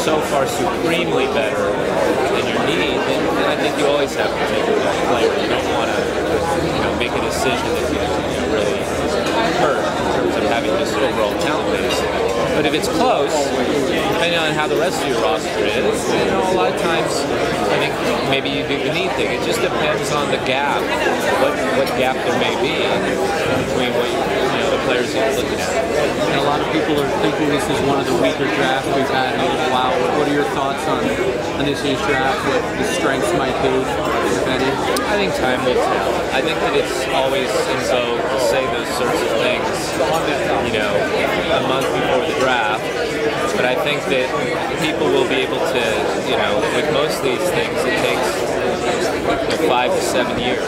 so far supremely better than your need, then I think you always have to take that player. You don't want to, make a decision that you really hurt in terms of having just overall talent base. But if it's close, depending on how the rest of your roster is, a lot of times I think maybe you do the need thing. It just depends on the gap, what gap there may be between what the players you're looking at. And a lot of people are thinking this is one of the weaker drafts we've had in a little while. What are your thoughts on this year's draft? What the strengths might be, if any? I think time will tell. I think that it's always in vogue to say those sorts of things, a month before the draft. But I think that people will be able to, with most of these things, it takes 5 to 7 years.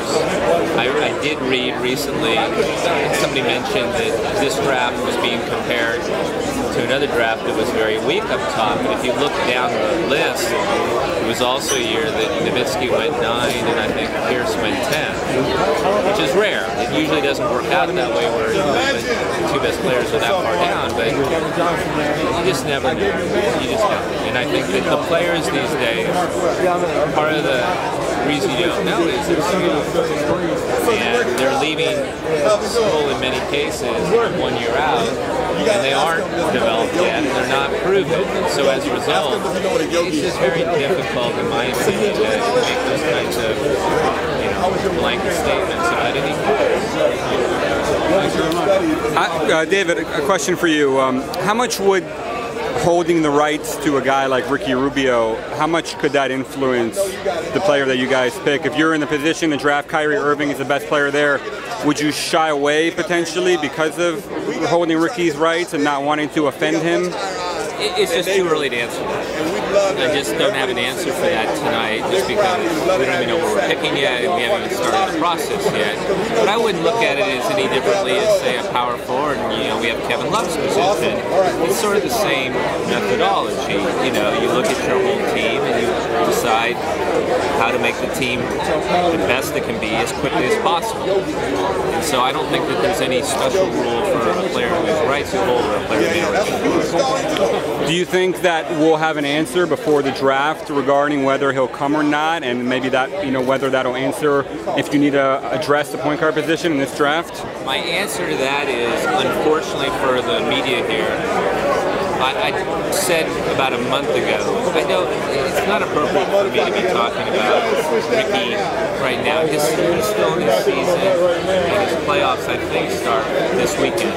I did read recently, somebody mentioned that this draft was being compared to another draft that was very weak up top. But if you look down the list, it was also a year that Nowitzki went 9 and I think Pierce went 10, which is rare. It usually doesn't work out that way where the two best players are that far down, but you just never know. You just don't. And I think that the players these days, part of the reason you don't know is they're and they're leaving school in many cases 1 year out, and they aren't developed yet, and they're not proven. So as a result, it's just very difficult, in my opinion, to make those kinds of blanket statements about any player. David, a question for you. How much would holding the rights to a guy like Ricky Rubio, how much could that influence the player that you guys pick? If you're in the position to draft Kyrie Irving as the best player there, would you shy away potentially because of holding Ricky's rights and not wanting to offend him? It's just too early to answer that. I just don't have an answer for that tonight, just because we don't even know what we're picking yet, and we haven't even started the process yet. But I wouldn't look at it as any differently as, say, a power forward, and we have Kevin Love's position. It's sort of the same methodology. You look at your whole team and you decide how to make the team the best it can be as quickly as possible. And so I don't think that there's any special rule for a player whose rights you hold or a player who Do you think that we'll have an answer before the draft regarding whether he'll come or not, and maybe that, whether that'll answer if you need to address the point guard position in this draft? My answer to that is, unfortunately for the media here, I said about a month ago, I know it's not appropriate for me to be talking about Ricky right now. He's still in his season, and his playoffs, I think, start this weekend.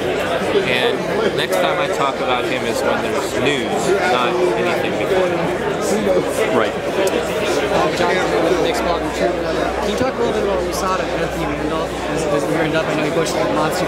And next time I talk about him is when there's news, not anything before that. Right. Can you talk a little bit about what we saw at Anthony Randolph as we were up? I know he pushed the monster